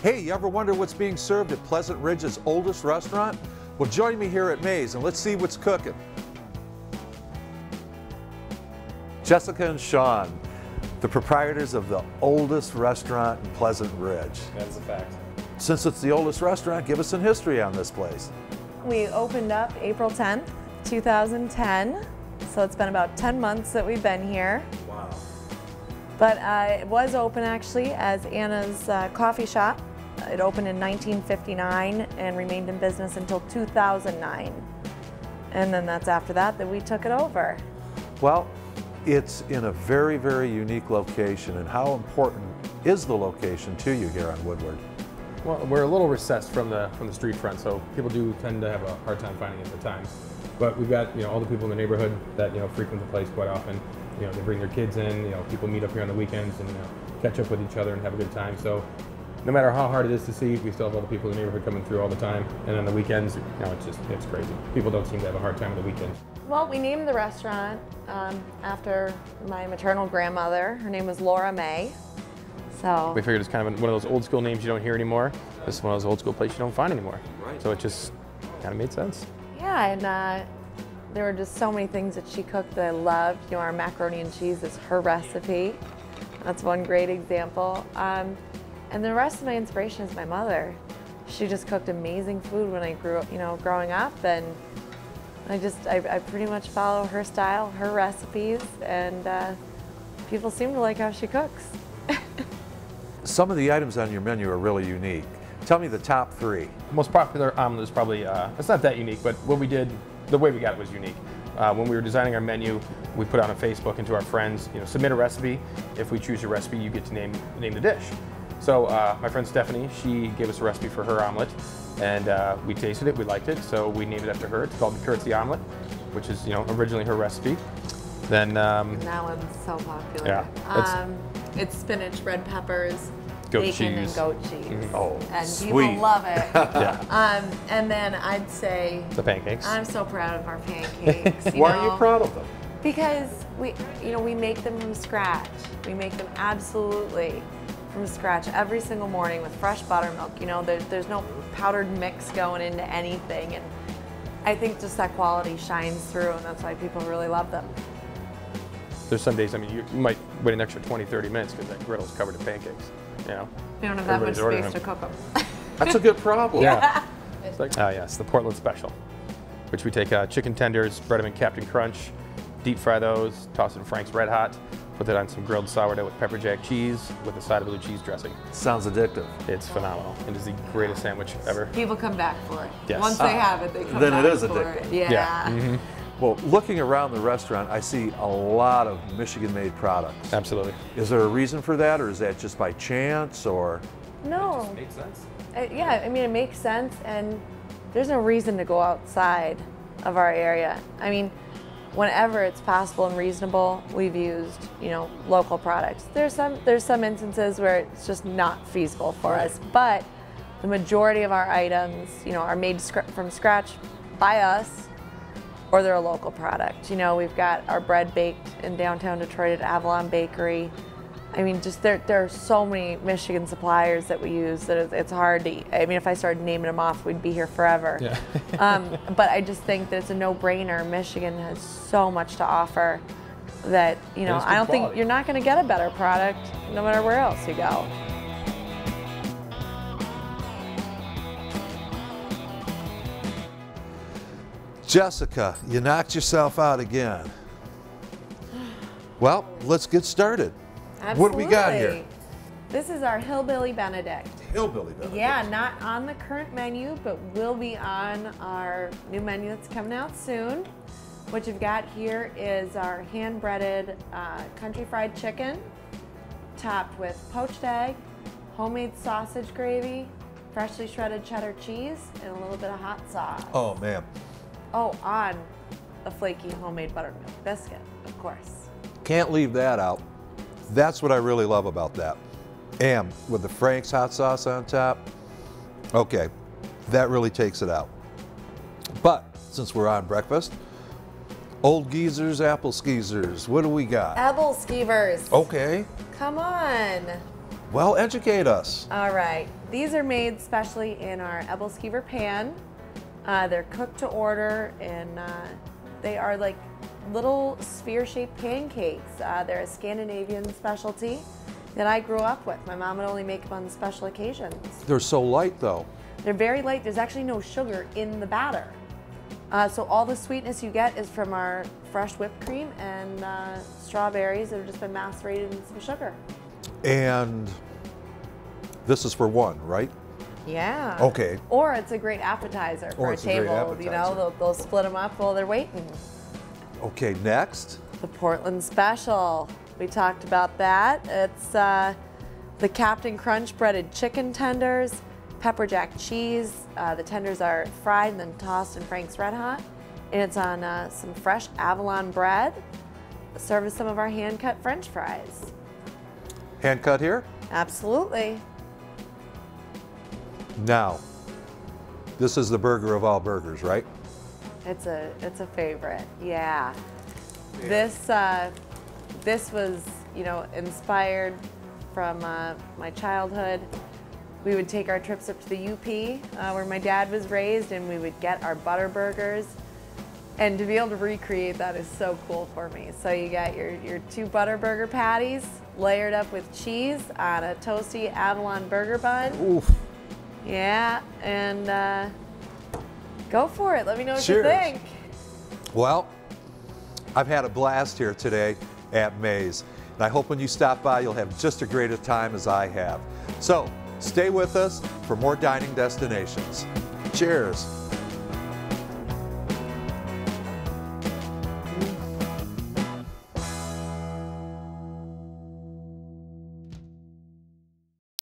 Hey, you ever wonder what's being served at Pleasant Ridge's oldest restaurant? Well, join me here at May's and let's see what's cooking. Jessica and Sean, the proprietors of the oldest restaurant in Pleasant Ridge. That's a fact. Since it's the oldest restaurant, give us some history on this place. We opened up April 10th, 2010. So it's been about 10 months that we've been here. Wow. But it was open actually as Anna's coffee shop. It opened in 1959 and remained in business until 2009. And then that's after that we took it over. Well, it's in a very, very unique location. And how important is the location to you here on Woodward? Well, we're a little recessed from the street front, so people do tend to have a hard time finding it at times. But we've got all the people in the neighborhood that frequent the place quite often. They bring their kids in. People meet up here on the weekends and catch up with each other and have a good time. So no matter how hard it is to see, we still have all the people in the neighborhood coming through all the time. And on the weekends, it's crazy. People don't seem to have a hard time on the weekends. Well, we named the restaurant after my maternal grandmother. Her name was Laura May. So we figured it's kind of one of those old school names you don't hear anymore. This is one of those old school places you don't find anymore. Right. So it just kind of made sense. yeah, and there were just so many things that she cooked that I loved. Our macaroni and cheese is her recipe. That's one great example. And the rest of my inspiration is my mother. She just cooked amazing food when I grew up, growing up, and I pretty much follow her style, her recipes, and people seem to like how she cooks. Some of the items on your menu are really unique. Tell me the top three. The most popular omelet is probably, it's not that unique, but what we did, the way we got it was unique. When we were designing our menu, we put out on Facebook and to our friends, submit a recipe. If we choose your recipe, you get to name the dish. So my friend Stephanie, she gave us a recipe for her omelet, and we tasted it, we liked it, so we named it after her. It's called the Curtsy Omelet, which is originally her recipe. Then And that one's so popular. Yeah, it's spinach, red peppers, goat bacon, cheese. and goat cheese. Mm-hmm. Oh, And sweet. people love it. Yeah, And then I'd say the pancakes. I'm so proud of our pancakes. Why are you proud of them? Because we make them from scratch. We make them absolutely from scratch every single morning with fresh buttermilk. There's no powdered mix going into anything, and I think just that quality shines through, and that's why people really love them. There's some days, you might wait an extra 20, 30 minutes because that griddle's covered in pancakes. We don't have that much Everybody's ordering space to them. cook them. That's a good problem. Yeah. It's like, yes, the Portland Special, which we take chicken tenders, spread them in Captain Crunch, deep fry those, toss it in Frank's Red Hot, put that on some grilled sourdough with pepper jack cheese with a side of blue cheese dressing. Sounds addictive. It's phenomenal. It is the greatest sandwich ever. People come back for it. Yes. Once they have it, they come Then back it is for addictive. it. Yeah. Mm-hmm. Well, looking around the restaurant, I see a lot of Michigan-made products. Absolutely. Is there a reason for that, or is that just by chance, or? No. Makes sense. Yeah, it makes sense, and there's no reason to go outside of our area. Whenever it's possible and reasonable, we've used, local products. There's some instances where it's just not feasible for us, but the majority of our items, are made from scratch by us, or they're a local product. We've got our bread baked in downtown Detroit at Avalon Bakery. There are so many Michigan suppliers that we use that it's hard to, if I started naming them off, we'd be here forever. Yeah. But I just think that it's a no-brainer. Michigan has so much to offer that, I don't think you're not gonna get a better product no matter where else you go. Jessica, you knocked yourself out again. Well, let's get started. Absolutely. What do we got here? This is our Hillbilly Benedict. Hillbilly Benedict. Yeah, not on the current menu, but will be on our new menu that's coming out soon. What you've got here is our hand-breaded country fried chicken, topped with poached egg, homemade sausage gravy, freshly shredded cheddar cheese, and a little bit of hot sauce. Oh, man. Oh, on a flaky homemade buttermilk biscuit, of course. Can't leave that out. That's what I really love about that. And with the Frank's hot sauce on top, okay, that really takes it out. But since we're on breakfast, Old Geezer's Apple Skeezers, what do we got? Apple skeevers. Okay. Come on. Well, educate us. All right, these are made specially in our Ebelskever pan. They're cooked to order, and they are like little sphere-shaped pancakes. They're a Scandinavian specialty that I grew up with. My mom would only make them on special occasions. They're so light, though. They're very light. There's actually no sugar in the batter. So all the sweetness you get is from our fresh whipped cream and strawberries that have just been macerated in some sugar. And this is for one, right? Yeah. Okay. Or it's a great appetizer for a it's a great table. You know, appetizer. they'll split them up while they're waiting. Okay, next. The Portland Special. We talked about that. It's the Captain Crunch breaded chicken tenders, pepper jack cheese. The tenders are fried and then tossed in Frank's Red Hot. And it's on some fresh Avalon bread, served with some of our hand-cut French fries. Hand cut here. Absolutely. Now, this is the burger of all burgers, right? It's a favorite. Yeah. This was, you know, inspired from my childhood. We would take our trips up to the UP where my dad was raised, and we would get our butter burgers. And to be able to recreate that is so cool for me. So you got your 2 butter burger patties layered up with cheese on a toasty Avalon burger bun. Oof. Yeah, and go for it. Let me know what Cheers. you think. Well, I've had a blast here today at Maze, and I hope when you stop by you'll have just as great a time as I have. So stay with us for more dining destinations. Cheers.